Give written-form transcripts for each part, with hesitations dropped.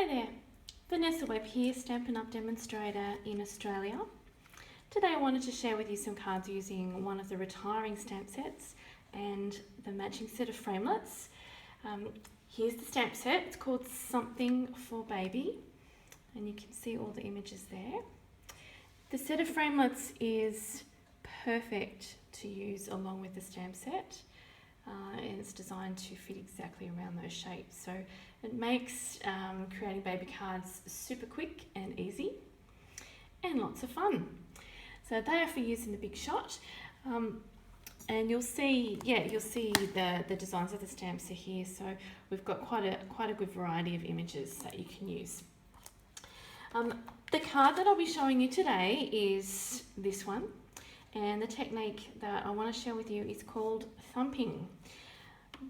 Hi there, Vanessa Webb here, Stampin' Up Demonstrator in Australia. Today I wanted to share with you some cards using one of the retiring stamp sets and the matching set of framelits. Here's the stamp set. It's called Something for Baby, and you can see all the images there. The set of framelits is perfect to use along with the stamp set. And it's designed to fit exactly around those shapes. So it makes creating baby cards super quick and easy and lots of fun. So they are for use in the big shot. And you'll see the designs of the stamps are here. So we've got quite a good variety of images that you can use. The card that I'll be showing you today is this one. And the technique that I want to share with you is called thumping.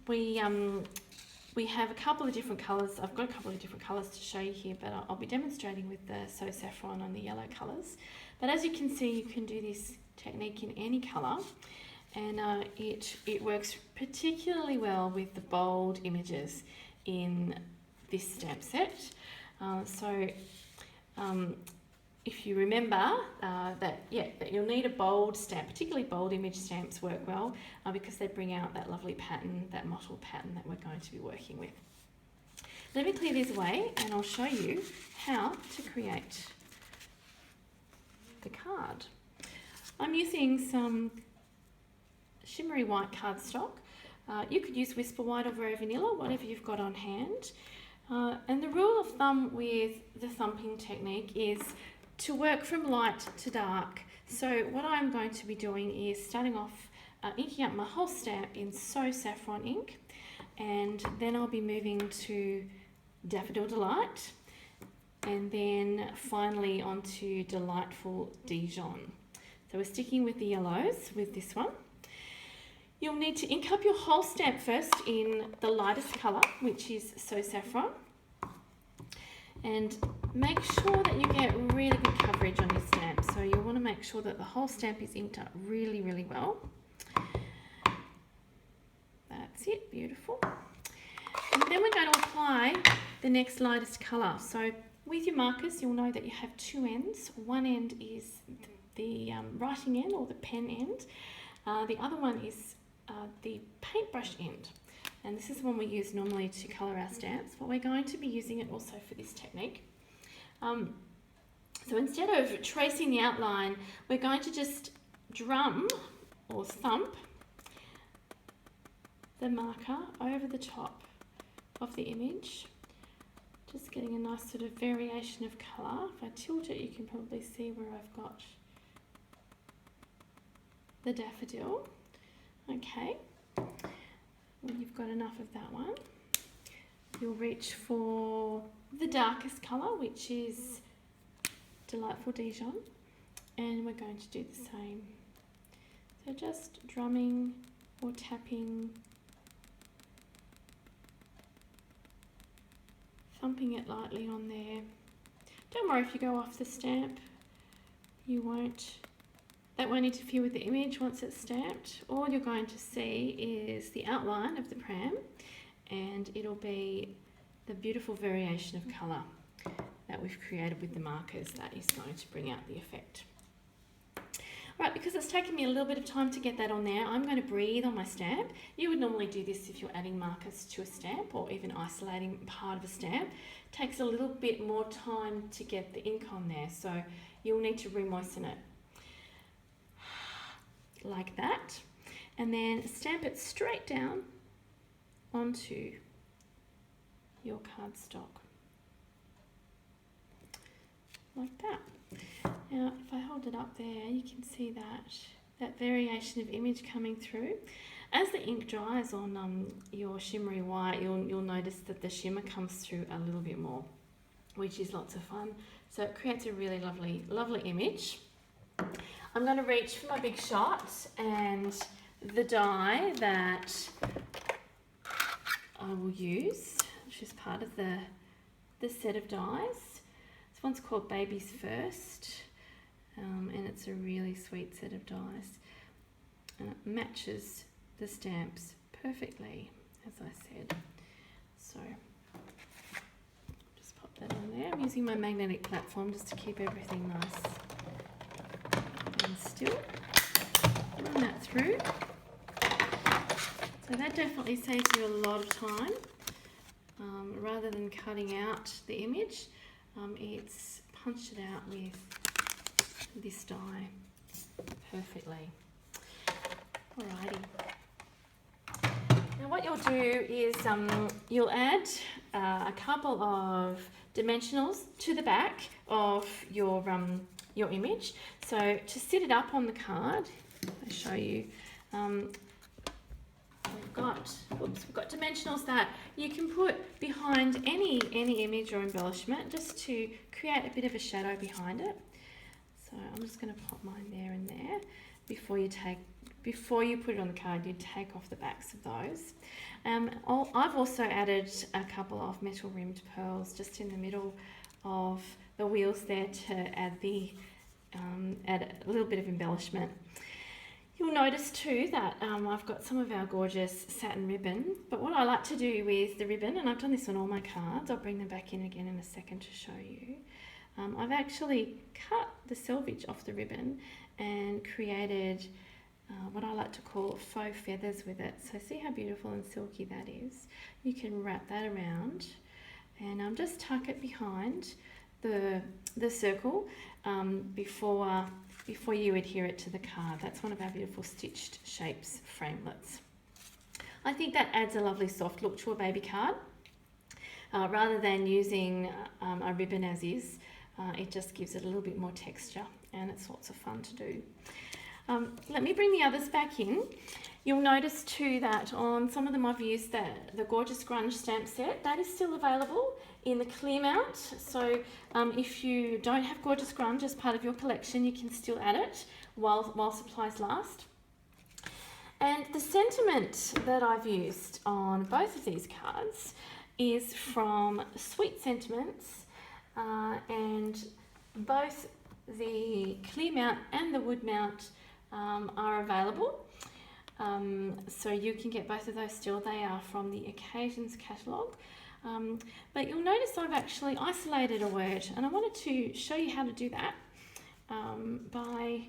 We have a couple of different colours. I've got a couple of different colours to show you here, but I'll be demonstrating with the So Saffron and the yellow colours. But as you can see, you can do this technique in any colour, and it works particularly well with the bold images in this stamp set. If you remember that you'll need a bold stamp, particularly bold image stamps work well because they bring out that lovely pattern, that mottled pattern that we're going to be working with. Let me clear these away and I'll show you how to create the card. I'm using some shimmery white cardstock. You could use Whisper White or Very Vanilla, whatever you've got on hand. And the rule of thumb with the thumping technique is to work from light to dark. So what I'm going to be doing is starting off inking up my whole stamp in So Saffron ink, and then I'll be moving to Daffodil Delight, and then finally onto Delightful Dijon. So we're sticking with the yellows with this one. You'll need to ink up your whole stamp first in the lightest colour, which is So Saffron. And make sure that you get really good coverage on your stamp. So you want to make sure that the whole stamp is inked up really, really well. That's it, beautiful. And then we're going to apply the next lightest colour. So with your markers, you'll know that you have two ends. One end is the writing end or the pen end. The other one is the paintbrush end. And this is the one we use normally to colour our stamps, but we're going to be using it also for this technique. So instead of tracing the outline, we're going to just drum or thump the marker over the top of the image, just getting a nice sort of variation of colour. If I tilt it, you can probably see where I've got the daffodil. Okay. When you've got enough of that one, you'll reach for the darkest colour, which is Delightful Dijon, and we're going to do the same. So just drumming or tapping, thumping it lightly on there. Don't worry if you go off the stamp, that won't interfere with the image once it's stamped. All you're going to see is the outline of the pram, and it'll be the beautiful variation of colour that we've created with the markers that is going to bring out the effect. Right, because it's taken me a little bit of time to get that on there, I'm going to breathe on my stamp. You would normally do this if you're adding markers to a stamp or even isolating part of a stamp. It takes a little bit more time to get the ink on there, so you'll need to re-moisten it. Like that, and then stamp it straight down onto your cardstock like that. Now if I hold it up there, you can see that variation of image coming through. As the ink dries on your shimmery white, you'll notice that the shimmer comes through a little bit more, which is lots of fun. So it creates a really lovely image. I'm going to reach for my big shot, and the die that I will use, which is part of the set of dies. This one's called Baby's First, and it's a really sweet set of dies. And it matches the stamps perfectly, as I said. So just pop that using my magnetic platform just to keep everything nice and still. Run that through. So that definitely saves you a lot of time. Rather than cutting out the image, it's punched it out with this die perfectly. Alrighty. Now what you'll do is you'll add a couple of dimensionals to the back of your image. So to sit it up on the card, I'll show you. We've got dimensionals that you can put behind any image or embellishment just to create a bit of a shadow behind it. So I'm just going to pop mine there and there. Before you put it on the card, you take off the backs of those. I've also added a couple of metal rimmed pearls just in the middle of the wheels there to add add a little bit of embellishment. You'll notice too that I've got some of our gorgeous satin ribbon, but what I like to do with the ribbon, and I've done this on all my cards, I'll bring them back in again in a second to show you. I've actually cut the selvage off the ribbon and created what I like to call faux feathers with it. So see how beautiful and silky that is? You can wrap that around and just tuck it behind the circle before you adhere it to the card. That's one of our beautiful stitched shapes framelits. I think that adds a lovely soft look to a baby card. Rather than using a ribbon as is, it just gives it a little bit more texture and it's lots of fun to do. Let me bring the others back in. You'll notice too that on some of them I've used the Gorgeous Grunge stamp set. That is still available in the clear mount. So if you don't have Gorgeous Grunge as part of your collection, you can still add it while supplies last. And the sentiment that I've used on both of these cards is from Sweet Sentiments, and both the clear mount and the wood mount are available. So you can get both of those still. They are from the Occasions catalogue. But you'll notice I've actually isolated a word, and I wanted to show you how to do that by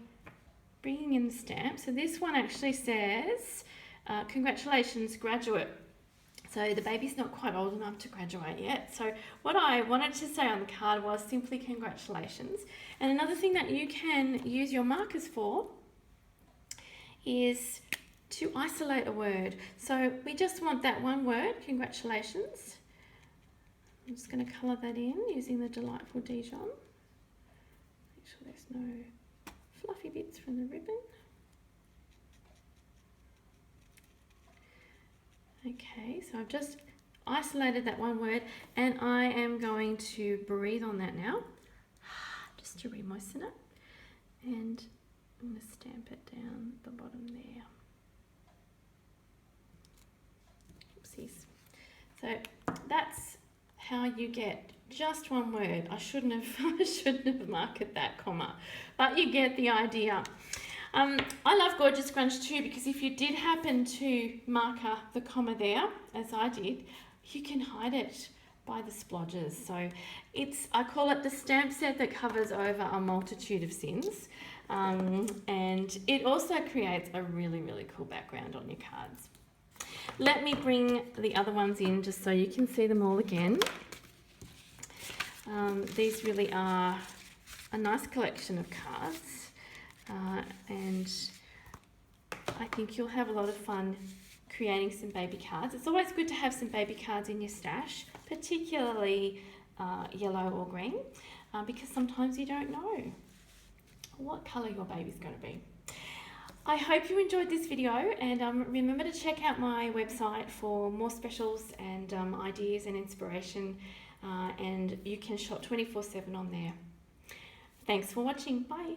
bringing in the stamp. So this one actually says, congratulations graduate. So the baby's not quite old enough to graduate yet. So what I wanted to say on the card was simply congratulations. And another thing that you can use your markers for is to isolate a word. So we just want that one word, congratulations. I'm just going to colour that in using the Delightful Dijon. Make sure there's no fluffy bits from the ribbon. Okay, so I've just isolated that one word and I am going to breathe on that now, just to re-moisten it. And I'm going to stamp it down the bottom there. Oopsies. So that's how you get just one word. I shouldn't have marked that comma, but you get the idea. I love Gorgeous Grunge too, because if you did happen to marker the comma there, as I did, you can hide it by the splodges. So I call it the stamp set that covers over a multitude of sins. And it also creates a really, really cool background on your cards. Let me bring the other ones in just so you can see them all again. These really are a nice collection of cards. And I think you'll have a lot of fun creating some baby cards. It's always good to have some baby cards in your stash, particularly yellow or green, because sometimes you don't know what colour your baby's going to be. I hope you enjoyed this video, and remember to check out my website for more specials and ideas and inspiration, and you can shop 24/7 on there. Thanks for watching. Bye.